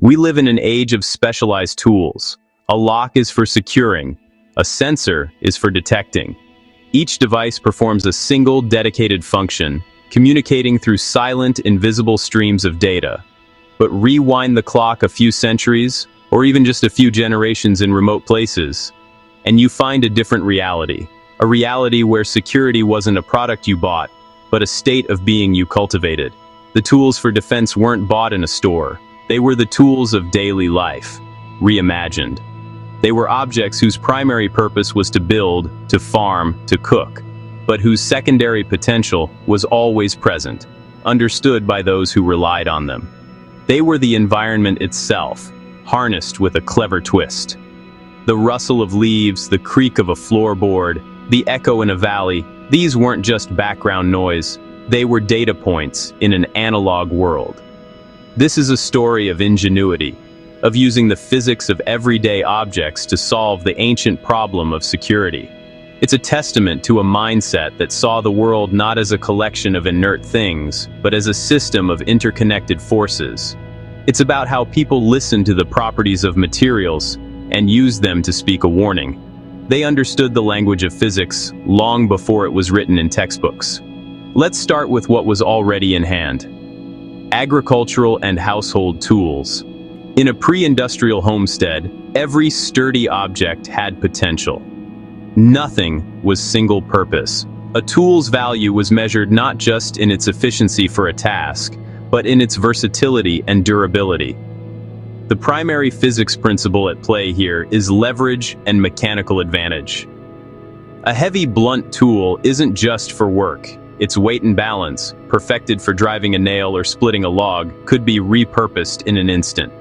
We live in an age of specialized tools. A lock is for securing, a sensor is for detecting. Each device performs a single dedicated function, communicating through silent, invisible streams of data. But rewind the clock a few centuries, or even just a few generations in remote places, and you find a different reality. A reality where security wasn't a product you bought, but a state of being you cultivated. The tools for defense weren't bought in a store. They were the tools of daily life, reimagined. They were objects whose primary purpose was to build, to farm, to cook, but whose secondary potential was always present, understood by those who relied on them. They were the environment itself, harnessed with a clever twist. The rustle of leaves, the creak of a floorboard, the echo in a valley, these weren't just background noise, they were data points in an analog world. This is a story of ingenuity, of using the physics of everyday objects to solve the ancient problem of security. It's a testament to a mindset that saw the world not as a collection of inert things, but as a system of interconnected forces. It's about how people listened to the properties of materials and used them to speak a warning. They understood the language of physics long before it was written in textbooks. Let's start with what was already in hand. Agricultural and household tools. In a pre-industrial homestead, every sturdy object had potential. Nothing was single purpose. A tool's value was measured not just in its efficiency for a task, but in its versatility and durability. The primary physics principle at play here is leverage and mechanical advantage. A heavy, blunt tool isn't just for work. Its weight and balance, perfected for driving a nail or splitting a log, could be repurposed in an instant.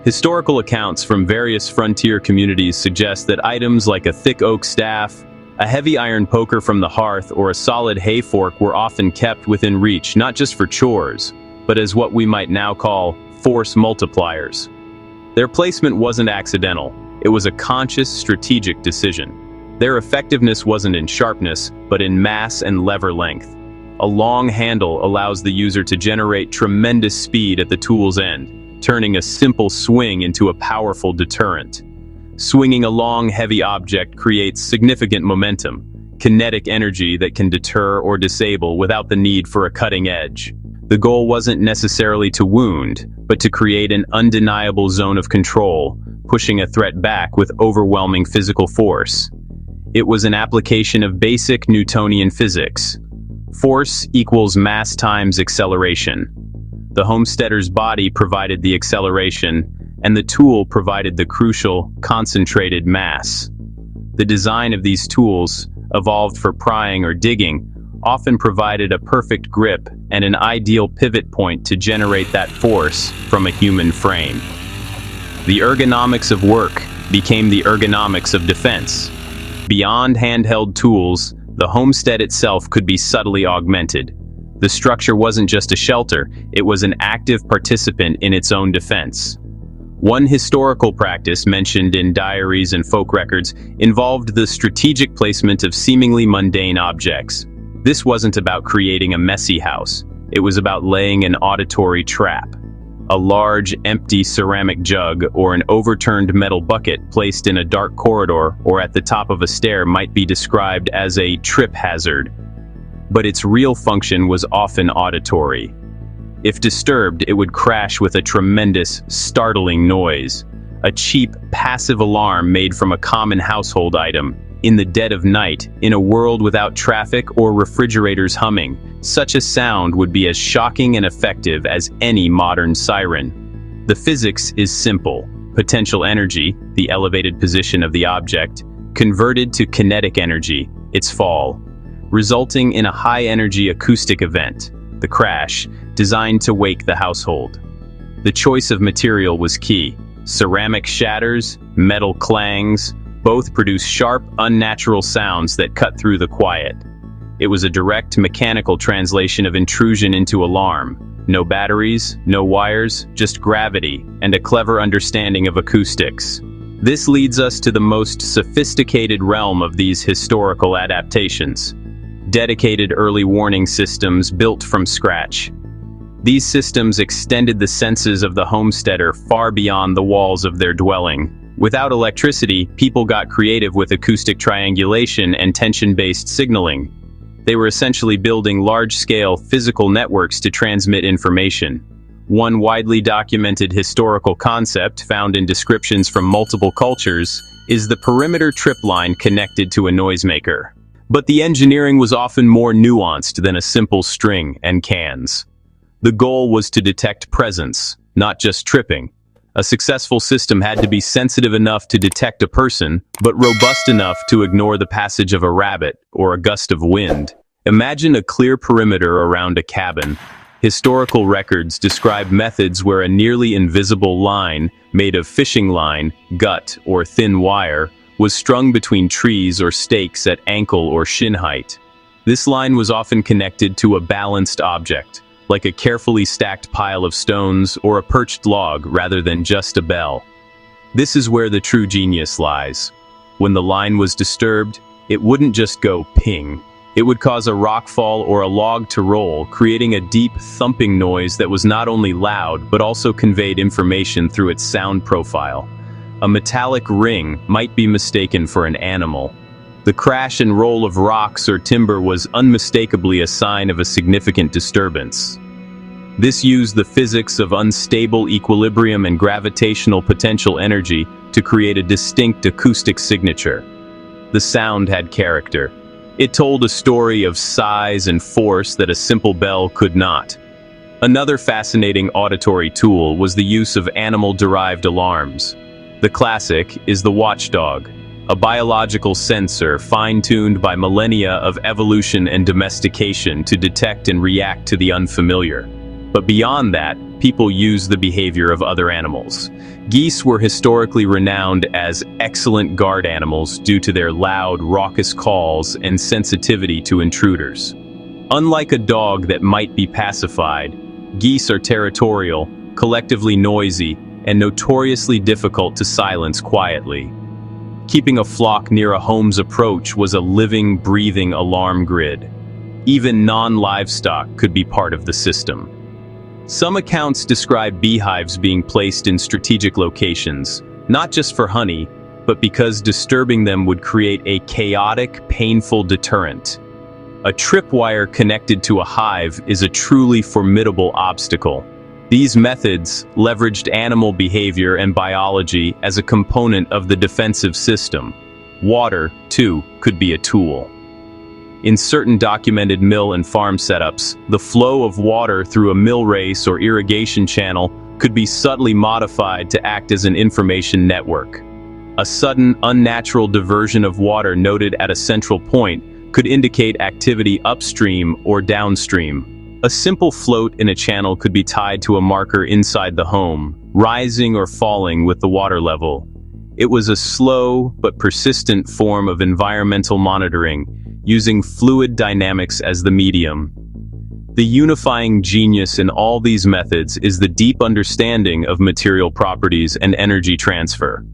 Historical accounts from various frontier communities suggest that items like a thick oak staff, a heavy iron poker from the hearth, or a solid hay fork were often kept within reach, not just for chores, but as what we might now call force multipliers. Their placement wasn't accidental. It was a conscious, strategic decision. Their effectiveness wasn't in sharpness, but in mass and lever length. A long handle allows the user to generate tremendous speed at the tool's end, turning a simple swing into a powerful deterrent. Swinging a long, heavy object creates significant momentum, kinetic energy that can deter or disable without the need for a cutting edge. The goal wasn't necessarily to wound, but to create an undeniable zone of control, pushing a threat back with overwhelming physical force. It was an application of basic Newtonian physics. Force equals mass times acceleration. The homesteader's body provided the acceleration, and the tool provided the crucial, concentrated mass. The design of these tools, evolved for prying or digging, often provided a perfect grip and an ideal pivot point to generate that force from a human frame. The ergonomics of work became the ergonomics of defense. Beyond handheld tools, the homestead itself could be subtly augmented. The structure wasn't just a shelter, it was an active participant in its own defense. One historical practice mentioned in diaries and folk records involved the strategic placement of seemingly mundane objects. This wasn't about creating a messy house, it was about laying an auditory trap. A large, empty ceramic jug or an overturned metal bucket placed in a dark corridor or at the top of a stair might be described as a trip hazard. But its real function was often auditory. If disturbed, it would crash with a tremendous, startling noise. A cheap, passive alarm made from a common household item. In the dead of night, in a world without traffic or refrigerators humming, such a sound would be as shocking and effective as any modern siren. The physics is simple. Potential energy, the elevated position of the object, converted to kinetic energy, its fall, resulting in a high-energy acoustic event, the crash, designed to wake the household. The choice of material was key. Ceramic shatters, metal clangs, both produce sharp, unnatural sounds that cut through the quiet. It was a direct mechanical translation of intrusion into alarm. No batteries, no wires, just gravity, and a clever understanding of acoustics. This leads us to the most sophisticated realm of these historical adaptations. Dedicated early warning systems built from scratch. These systems extended the senses of the homesteader far beyond the walls of their dwelling. Without electricity, people got creative with acoustic triangulation and tension-based signaling. They were essentially building large-scale physical networks to transmit information. One widely documented historical concept found in descriptions from multiple cultures is the perimeter trip line connected to a noisemaker. But the engineering was often more nuanced than a simple string and cans. The goal was to detect presence, not just tripping. A successful system had to be sensitive enough to detect a person, but robust enough to ignore the passage of a rabbit or a gust of wind. Imagine a clear perimeter around a cabin. Historical records describe methods where a nearly invisible line, made of fishing line, gut, or thin wire, was strung between trees or stakes at ankle or shin height. This line was often connected to a balanced object, like a carefully stacked pile of stones or a perched log rather than just a bell. This is where the true genius lies. When the line was disturbed, it wouldn't just go ping. It would cause a rockfall or a log to roll, creating a deep, thumping noise that was not only loud but also conveyed information through its sound profile. A metallic ring might be mistaken for an animal. The crash and roll of rocks or timber was unmistakably a sign of a significant disturbance. This used the physics of unstable equilibrium and gravitational potential energy to create a distinct acoustic signature. The sound had character. It told a story of size and force that a simple bell could not. Another fascinating auditory tool was the use of animal-derived alarms. The classic is the watchdog, a biological sensor fine-tuned by millennia of evolution and domestication to detect and react to the unfamiliar. But beyond that, people use the behavior of other animals. Geese were historically renowned as excellent guard animals due to their loud, raucous calls and sensitivity to intruders. Unlike a dog that might be pacified, geese are territorial, collectively noisy, and notoriously difficult to silence quietly. Keeping a flock near a home's approach was a living, breathing alarm grid. Even non-livestock could be part of the system. Some accounts describe beehives being placed in strategic locations, not just for honey, but because disturbing them would create a chaotic, painful deterrent. A tripwire connected to a hive is a truly formidable obstacle. These methods leveraged animal behavior and biology as a component of the defensive system. Water, too, could be a tool. In certain documented mill and farm setups, the flow of water through a mill race or irrigation channel could be subtly modified to act as an information network. A sudden, unnatural diversion of water noted at a central point could indicate activity upstream or downstream. A simple float in a channel could be tied to a marker inside the home, rising or falling with the water level. It was a slow but persistent form of environmental monitoring, using fluid dynamics as the medium. The unifying genius in all these methods is the deep understanding of material properties and energy transfer.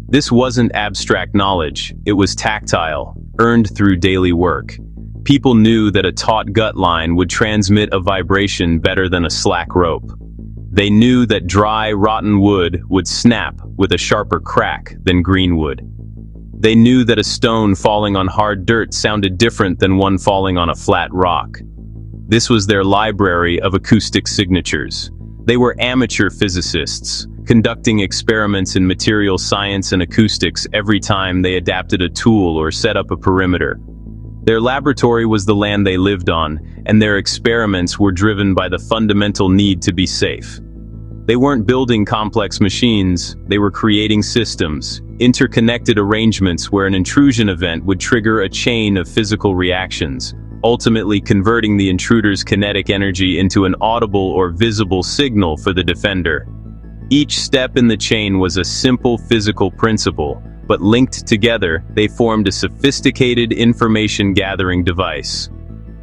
This wasn't abstract knowledge, it was tactile, earned through daily work. People knew that a taut gut line would transmit a vibration better than a slack rope. They knew that dry, rotten wood would snap with a sharper crack than green wood. They knew that a stone falling on hard dirt sounded different than one falling on a flat rock. This was their library of acoustic signatures. They were amateur physicists, conducting experiments in material science and acoustics every time they adapted a tool or set up a perimeter. Their laboratory was the land they lived on, and their experiments were driven by the fundamental need to be safe. They weren't building complex machines, they were creating systems, interconnected arrangements where an intrusion event would trigger a chain of physical reactions, ultimately converting the intruder's kinetic energy into an audible or visible signal for the defender. Each step in the chain was a simple physical principle, but linked together, they formed a sophisticated information-gathering device.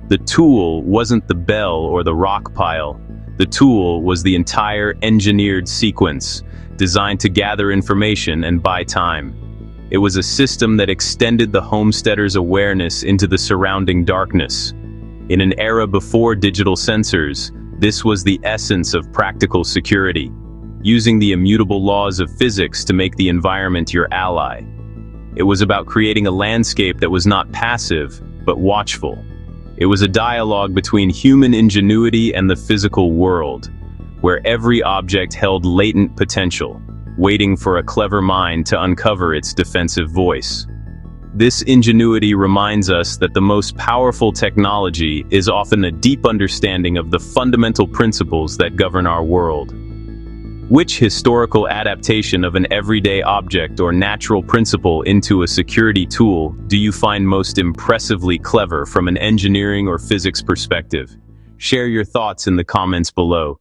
The tool wasn't the bell or the rock pile. The tool was the entire engineered sequence, designed to gather information and buy time. It was a system that extended the homesteader's awareness into the surrounding darkness. In an era before digital sensors, This was the essence of practical security, using the immutable laws of physics to make the environment your ally. It was about creating a landscape that was not passive, but watchful. It was a dialogue between human ingenuity and the physical world, where every object held latent potential, waiting for a clever mind to uncover its defensive voice. This ingenuity reminds us that the most powerful technology is often a deep understanding of the fundamental principles that govern our world. Which historical adaptation of an everyday object or natural principle into a security tool do you find most impressively clever from an engineering or physics perspective? Share your thoughts in the comments below.